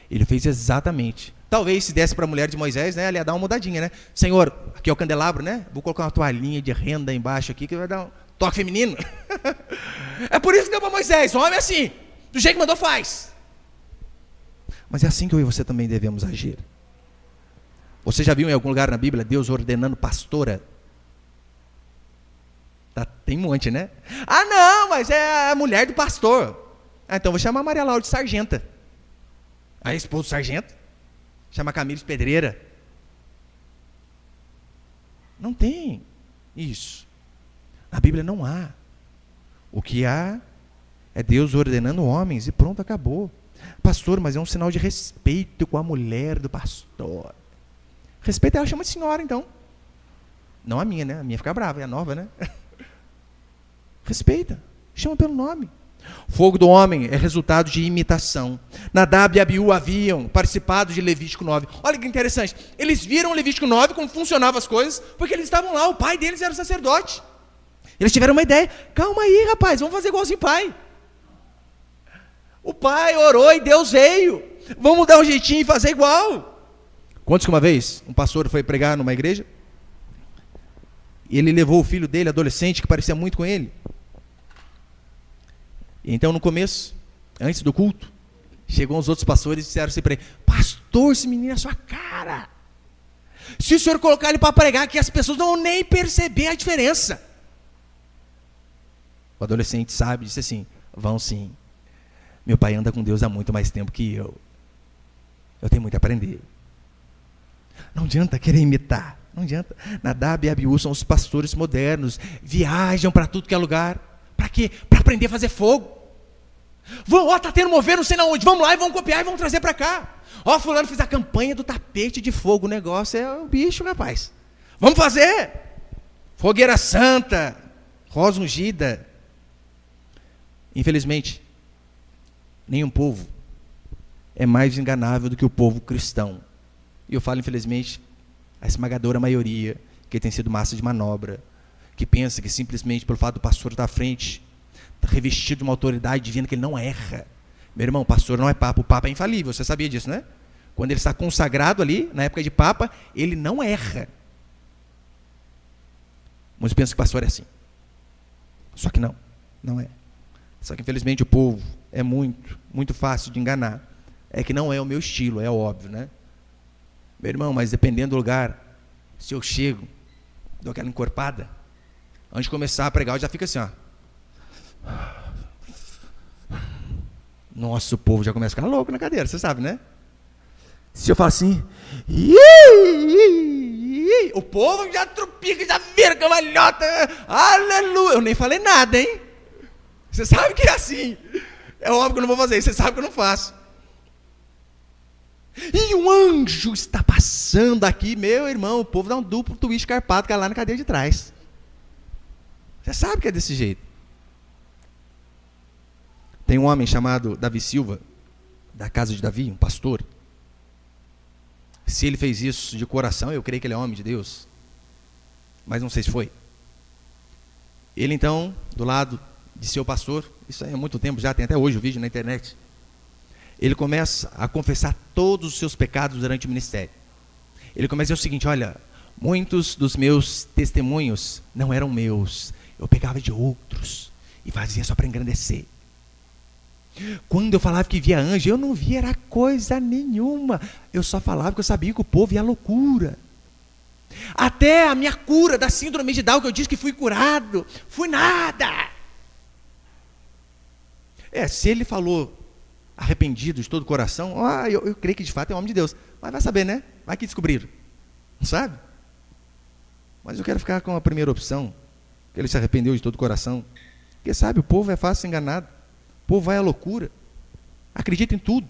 Ele fez exatamente. Talvez se desse para a mulher de Moisés, né, ela ia dar uma mudadinha, né? Senhor, aqui é o candelabro, né? Vou colocar uma toalhinha de renda embaixo aqui que vai dar um toque feminino. É por isso que deu para Moisés. O homem é assim, do jeito que mandou faz. Mas é assim que eu e você também devemos agir. Você já viu em algum lugar na Bíblia Deus ordenando pastora? Tem um monte, né? Ah, não, mas é a mulher do pastor. Ah, então vou chamar a Maria Laura de sargenta. A esposa do sargento. Chama a Camila de pedreira. Não tem isso. Na Bíblia não há. O que há é Deus ordenando homens e pronto, acabou. Pastor, mas é um sinal de respeito com a mulher do pastor. Respeito, ela chama de senhora, então. Não a minha, né? A minha fica brava, é a nova, né? Respeita, chama pelo nome. Fogo do homem é resultado de imitação. Nadab e Abiú haviam participado de Levítico 9. Olha que interessante. Eles viram Levítico 9, como funcionavam as coisas, porque eles estavam lá, o pai deles era sacerdote. Eles tiveram uma ideia. Calma aí, rapaz, vamos fazer igualzinho pai. O pai orou e Deus veio. Vamos dar um jeitinho e fazer igual. Conta que uma vez, um pastor foi pregar numa igreja, e ele levou o filho dele, adolescente, que parecia muito com ele. E então, no começo, antes do culto, chegou uns outros pastores e disseram assim para ele: pastor, esse menino é a sua cara. Se o senhor colocar ele para pregar aqui, as pessoas não vão nem perceber a diferença. O adolescente sabe, disse assim: vão sim. Meu pai anda com Deus há muito mais tempo que eu. Eu tenho muito a aprender. Não adianta querer imitar. Não adianta. Nadab e Abiú são os pastores modernos. Viajam para tudo que é lugar. Para quê? Para aprender a fazer fogo. Está tendo mover não sei na onde. Vamos lá e vamos copiar e vamos trazer para cá. Fulano fez a campanha do tapete de fogo. O negócio é o bicho, rapaz. Vamos fazer. Fogueira santa. Rosa ungida. Infelizmente, nenhum povo é mais enganável do que o povo cristão. E eu falo, infelizmente, a esmagadora maioria que tem sido massa de manobra, que pensa que simplesmente pelo fato do pastor estar à frente, revestido de uma autoridade divina, que ele não erra, Meu irmão, o pastor não é papa, o papa é infalível, você sabia disso, né? Quando ele está consagrado ali, na época de papa, ele não erra. Muitos pensam que o pastor é assim. Só que não, não é. Só que infelizmente o povo é muito fácil de enganar. É que não é o meu estilo, é óbvio, né? Meu irmão, mas dependendo do lugar, se eu chego, dou aquela encorpada, antes de começar a pregar, eu já fico assim, ó. Nossa, o povo já começa a ficar louco na cadeira, você sabe, né? Se eu falar assim, o povo já trupica, já vira cambalhota, aleluia. Eu nem falei nada, hein? Você sabe que é assim. É óbvio que eu não vou fazer isso, você sabe que eu não faço. E um anjo está passando aqui, meu irmão, o povo dá um duplo twist carpado, cai lá na cadeira de trás. Você sabe que é desse jeito. Tem um homem chamado Davi Silva, da casa de Davi, um pastor. Se ele fez isso de coração, eu creio que ele é homem de Deus. Mas não sei se foi. Ele então, do lado de seu pastor, isso aí há muito tempo já, tem até hoje o vídeo na internet. Ele começa a confessar todos os seus pecados durante o ministério. Ele começa a dizer o seguinte, olha, muitos dos meus testemunhos não eram meus. Eu pegava de outros e fazia só para engrandecer. Quando eu falava que via anjo, eu não via era coisa nenhuma. Eu só falava que eu sabia que o povo ia à loucura. Até a minha cura da síndrome de Down, que eu disse que fui curado, fui nada. Se ele falou arrependido de todo o coração, eu creio que de fato é um homem de Deus. Mas vai saber, né? Vai que descobriram. Não sabe? Mas eu quero ficar com a primeira opção, que ele se arrependeu de todo o coração. Porque sabe, o povo é fácil ser enganado. O povo vai à loucura. Acredita em tudo.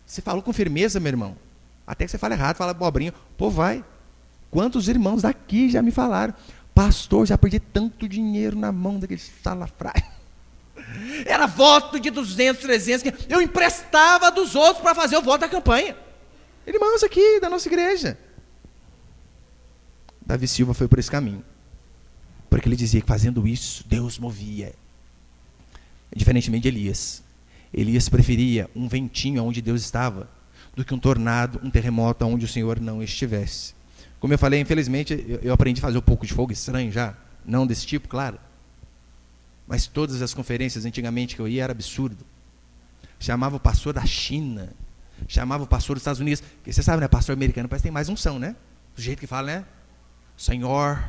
Você falou com firmeza, meu irmão. Até que você fala errado, fala abobrinha. O povo vai. Quantos irmãos daqui já me falaram? Pastor, já perdi tanto dinheiro na mão daqueles salafrários. Era voto de 200, 300. Eu emprestava dos outros para fazer o voto da campanha. Irmãos aqui da nossa igreja. Davi Silva foi por esse caminho. Porque ele dizia que fazendo isso, Deus movia. Diferentemente de Elias. Elias preferia um ventinho onde Deus estava, do que um tornado, um terremoto onde o Senhor não estivesse. Como eu falei, infelizmente, eu aprendi a fazer um pouco de fogo estranho já. Não desse tipo, claro. Mas todas as conferências antigamente que eu ia era absurdo. Chamava o pastor da China. Chamava o pastor dos Estados Unidos. Porque você sabe, né? Pastor americano parece que tem mais unção, né? Do jeito que fala, né? Senhor,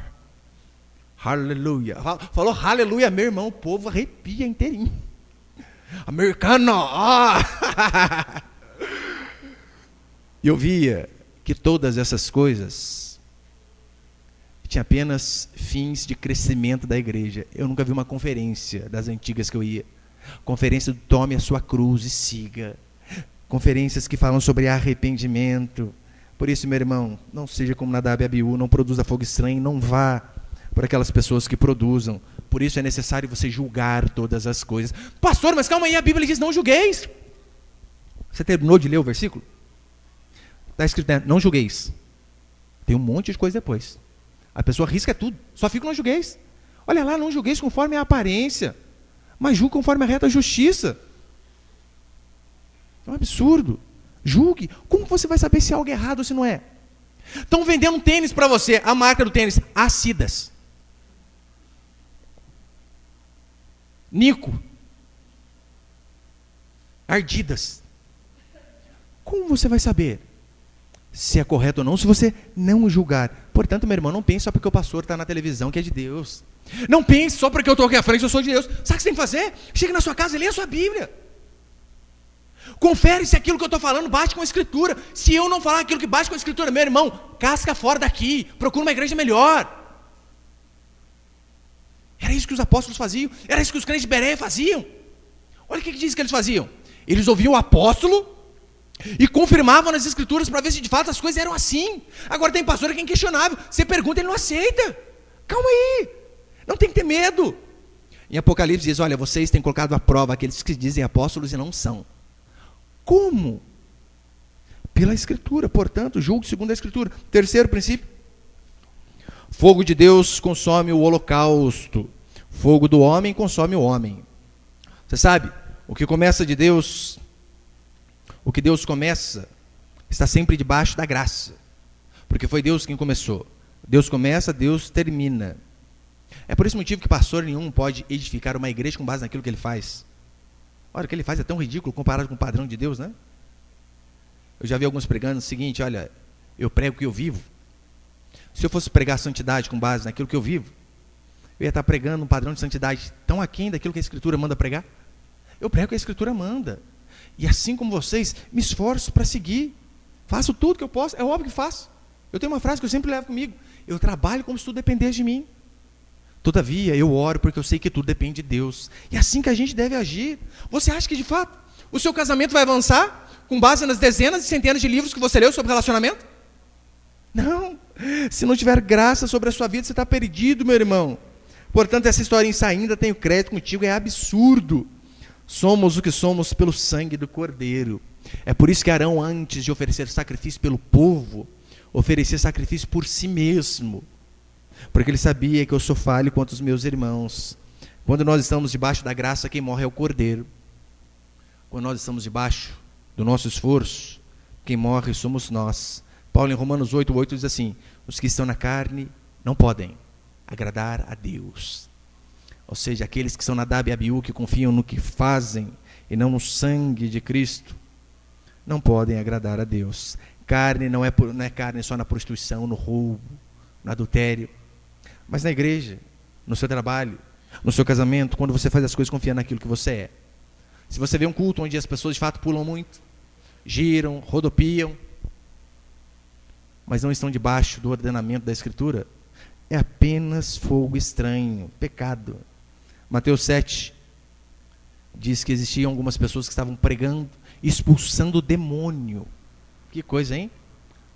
aleluia. Falou aleluia, meu irmão, o povo arrepia inteirinho. Americano, Eu via que todas essas coisas tinha apenas fins de crescimento da igreja. Eu nunca vi uma conferência das antigas que eu ia. Conferência do tome a sua cruz e siga. Conferências que falam sobre arrependimento. Por isso, meu irmão, não seja como Nadab e Abiú, não produza fogo estranho, não vá por aquelas pessoas que produzam. Por isso é necessário você julgar todas as coisas. Pastor, mas calma aí, a Bíblia diz não julgueis. Você terminou de ler o versículo? Está escrito, né? Não julgueis. Tem um monte de coisa depois. A pessoa risca tudo, só fica não julgueis. Olha lá, não julgueis conforme a aparência, mas julgue conforme a reta justiça. É um absurdo. Julgue. Como você vai saber se é algo errado ou se não é? Estão vendendo um tênis para você, a marca do tênis, Adidas. Nico. Adidas. Como você vai saber se é correto ou não, se você não julgar? Portanto, meu irmão, não pense só porque o pastor está na televisão que é de Deus. Não pense só porque eu estou aqui à frente, eu sou de Deus. Sabe o que você tem que fazer? Chega na sua casa e lê a sua Bíblia. Confere se aquilo que eu estou falando bate com a Escritura. Se eu não falar aquilo que bate com a Escritura, meu irmão, casca fora daqui, procura uma igreja melhor. Era isso que os apóstolos faziam, era isso que os crentes de Bereia faziam. Olha o que diz que eles faziam. Eles ouviam o apóstolo e confirmavam nas Escrituras para ver se de fato as coisas eram assim. Agora tem pastor que é inquestionável. Você pergunta, ele não aceita. Calma aí, não tem que ter medo. Em Apocalipse diz, olha, vocês têm colocado à prova aqueles que dizem apóstolos e não são. Como? Pela Escritura, portanto, julgue segundo a Escritura. Terceiro princípio, fogo de Deus consome o holocausto, fogo do homem consome o homem. Você sabe, o que começa de Deus, o que Deus começa, está sempre debaixo da graça. Porque foi Deus quem começou. Deus começa, Deus termina. É por esse motivo que pastor nenhum pode edificar uma igreja com base naquilo que ele faz. Olha, o que ele faz é tão ridículo comparado com o padrão de Deus, né? Eu já vi alguns pregando o seguinte: olha, eu prego o que eu vivo. Se eu fosse pregar santidade com base naquilo que eu vivo, eu ia estar pregando um padrão de santidade tão aquém daquilo que a Escritura manda pregar. Eu prego o que a Escritura manda. E assim como vocês, me esforço para seguir. Faço tudo que eu posso, é óbvio que faço. Eu tenho uma frase que eu sempre levo comigo: eu trabalho como se tudo dependesse de mim. Todavia, eu oro porque eu sei que tudo depende de Deus. E é assim que a gente deve agir. Você acha que, de fato, o seu casamento vai avançar com base nas dezenas e centenas de livros que você leu sobre relacionamento? Não. Se não tiver graça sobre a sua vida, você está perdido, meu irmão. Portanto, essa historinha ainda tenho crédito contigo, é absurdo. Somos o que somos pelo sangue do Cordeiro. É por isso que Arão, antes de oferecer sacrifício pelo povo, oferecia sacrifício por si mesmo. Porque ele sabia que eu sou falho quanto os meus irmãos. Quando nós estamos debaixo da graça, quem morre é o Cordeiro. Quando nós estamos debaixo do nosso esforço, quem morre somos nós. Paulo, em Romanos 8:8, diz assim: os que estão na carne não podem agradar a Deus. Ou seja, aqueles que são Nadab e Abiú, que confiam no que fazem e não no sangue de Cristo, não podem agradar a Deus. Carne não é carne só na prostituição, no roubo, no adultério, mas na igreja, no seu trabalho, no seu casamento, quando você faz as coisas confiando naquilo que você é. Se você vê um culto onde as pessoas de fato pulam muito, giram, rodopiam, mas não estão debaixo do ordenamento da Escritura, é apenas fogo estranho, pecado. Mateus 7 diz que existiam algumas pessoas que estavam pregando, expulsando o demônio. Que coisa, hein?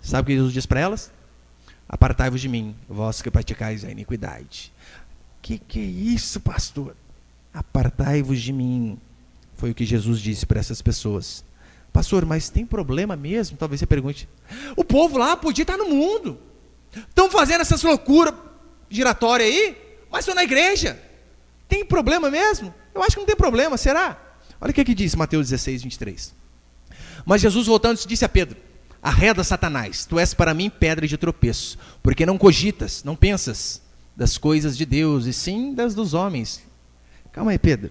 Sabe o que Jesus diz para elas? Apartai-vos de mim, vós que praticais a iniquidade. Que é isso, pastor? Apartai-vos de mim. Foi o que Jesus disse para essas pessoas. Pastor, mas tem problema mesmo? Talvez você pergunte. O povo lá podia estar no mundo. Estão fazendo essas loucuras giratórias aí, mas estão na igreja. Tem problema mesmo? Eu acho que não tem problema, será? Olha o que diz Mateus 16:23. Mas Jesus, voltando, disse a Pedro: arreda, Satanás, tu és para mim pedra de tropeço, porque não cogitas, não pensas das coisas de Deus, e sim das dos homens. Calma aí, Pedro.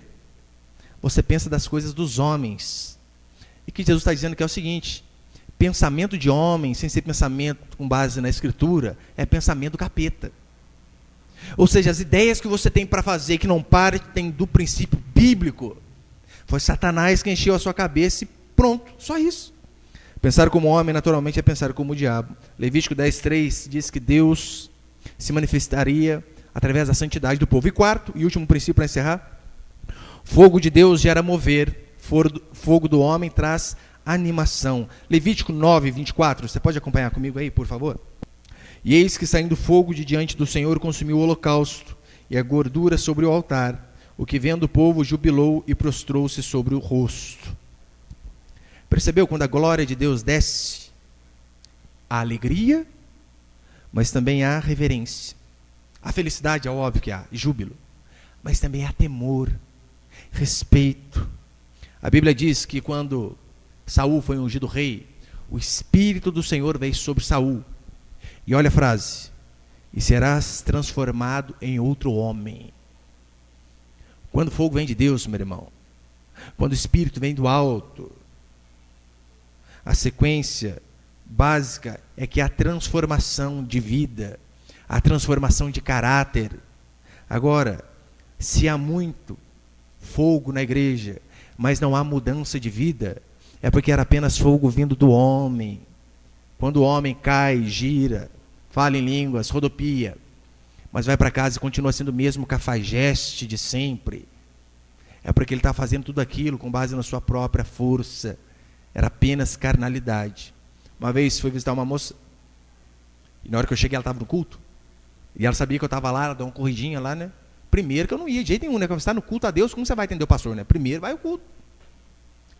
Você pensa das coisas dos homens. E que Jesus está dizendo que é o seguinte: pensamento de homem, sem ser pensamento com base na Escritura, é pensamento do capeta. Ou seja, as ideias que você tem para fazer que não partem do princípio bíblico, foi Satanás que encheu a sua cabeça e pronto, só isso. Pensar como homem, naturalmente, é pensar como o diabo. Levítico 10:3 diz que Deus se manifestaria através da santidade do povo. E quarto e último princípio para encerrar: fogo de Deus gera mover, fogo do homem traz animação. Levítico 9:24, você pode acompanhar comigo aí, por favor? E eis que saindo fogo de diante do Senhor consumiu o holocausto e a gordura sobre o altar. O que vendo o povo jubilou e prostrou-se sobre o rosto. Percebeu quando a glória de Deus desce? Há alegria, mas também há reverência. A felicidade é óbvio que há, e júbilo, mas também há temor, respeito. A Bíblia diz que quando Saul foi ungido rei, o Espírito do Senhor veio sobre Saul. E olha a frase: e serás transformado em outro homem. Quando o fogo vem de Deus, meu irmão, quando o Espírito vem do alto, a sequência básica é que há transformação de vida, há transformação de caráter. Agora, se há muito fogo na igreja, mas não há mudança de vida, é porque era apenas fogo vindo do homem. Quando o homem cai, gira, fala em línguas, rodopia, mas vai para casa e continua sendo o mesmo cafajeste de sempre, é porque ele está fazendo tudo aquilo com base na sua própria força. Era apenas carnalidade. Uma vez fui visitar uma moça, e na hora que eu cheguei ela estava no culto, e ela sabia que eu estava lá, ela deu uma corridinha lá, né? Primeiro que eu não ia de jeito nenhum, né? Quando você está no culto a Deus, como você vai atender o pastor, né? Primeiro vai o culto.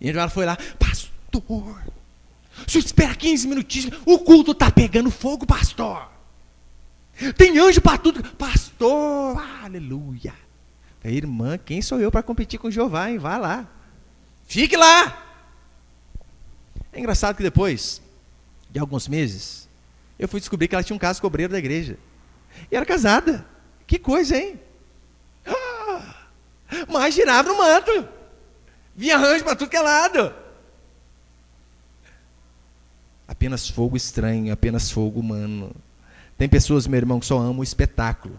E então ela foi lá: pastor, o senhor espera 15 minutinhos, o culto está pegando fogo, pastor. Tem anjo para tudo. Pastor, aleluia. Falei: irmã, quem sou eu para competir com Jeová, hein? Vá lá. Fique lá. É engraçado que depois de alguns meses, eu fui descobrir que ela tinha um caso com o obreiro da igreja. E era casada. Que coisa, hein? Mas girava no manto. Vinha arranjo para tudo que é lado. Apenas fogo estranho, apenas fogo humano. Tem pessoas, meu irmão, que só amam o espetáculo.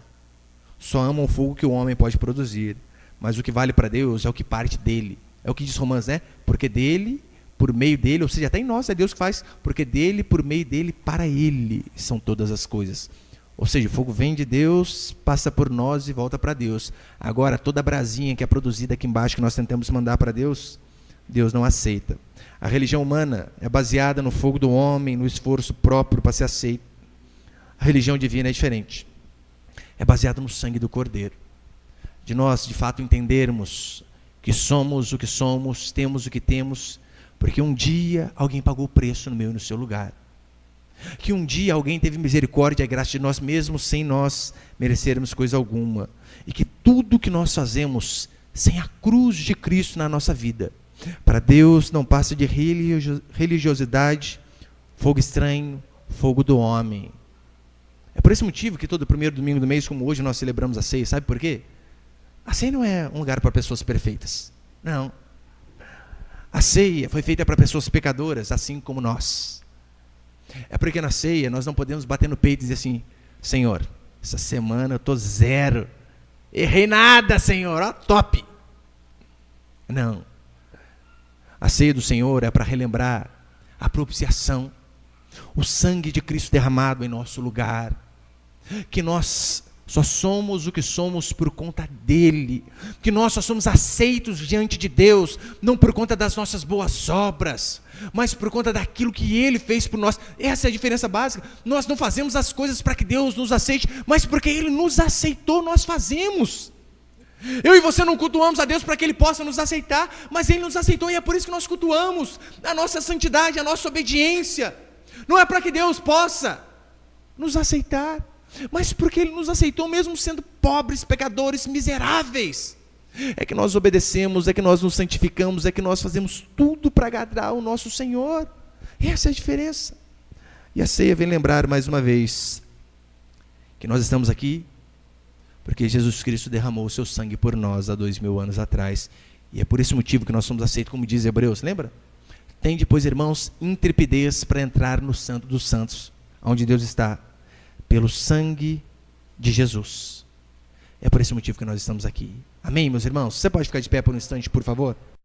Só amam o fogo que o homem pode produzir. Mas o que vale para Deus é o que parte dele. É o que diz Romanos, né? Porque dele, por meio dele, ou seja, até em nós é Deus que faz. Porque dele, por meio dele, para ele são todas as coisas. Ou seja, o fogo vem de Deus, passa por nós e volta para Deus. Agora, toda a brasinha que é produzida aqui embaixo, que nós tentamos mandar para Deus, Deus não aceita. A religião humana é baseada no fogo do homem, no esforço próprio para ser aceito. A religião divina é diferente. É baseada no sangue do Cordeiro. De nós, de fato, entendermos que somos o que somos, temos o que temos, porque um dia alguém pagou o preço no meu e no seu lugar. Que um dia alguém teve misericórdia e graça de nós mesmos, sem nós merecermos coisa alguma. E que tudo que nós fazemos sem a cruz de Cristo na nossa vida, para Deus não passa de religiosidade, fogo estranho, fogo do homem. É por esse motivo que todo primeiro domingo do mês, como hoje, nós celebramos a ceia. Sabe por quê? A ceia não é um lugar para pessoas perfeitas. Não. A ceia foi feita para pessoas pecadoras, assim como nós. É porque na ceia nós não podemos bater no peito e dizer assim: Senhor, essa semana eu estou zero. Errei nada, Senhor, ó, top. Não. A ceia do Senhor é para relembrar a propiciação, o sangue de Cristo derramado em nosso lugar, que nós só somos o que somos por conta dele, que nós só somos aceitos diante de Deus, não por conta das nossas boas obras, mas por conta daquilo que ele fez por nós. Essa é a diferença básica. Nós não fazemos as coisas para que Deus nos aceite, mas porque ele nos aceitou, nós fazemos. Eu e você não cultuamos a Deus para que ele possa nos aceitar, mas ele nos aceitou e é por isso que nós cultuamos a nossa santidade, a nossa obediência. Não é para que Deus possa nos aceitar, mas porque ele nos aceitou mesmo sendo pobres, pecadores, miseráveis. É que nós obedecemos, é que nós nos santificamos, é que nós fazemos tudo para agradar o nosso Senhor. Essa é a diferença. E a ceia vem lembrar mais uma vez que nós estamos aqui porque Jesus Cristo derramou o seu sangue por nós há 2000 anos atrás. E é por esse motivo que nós somos aceitos, como diz Hebreus, lembra? Tende, pois, irmãos, intrepidez para entrar no Santo dos Santos, onde Deus está, pelo sangue de Jesus. É por esse motivo que nós estamos aqui. Amém, meus irmãos? Você pode ficar de pé por um instante, por favor?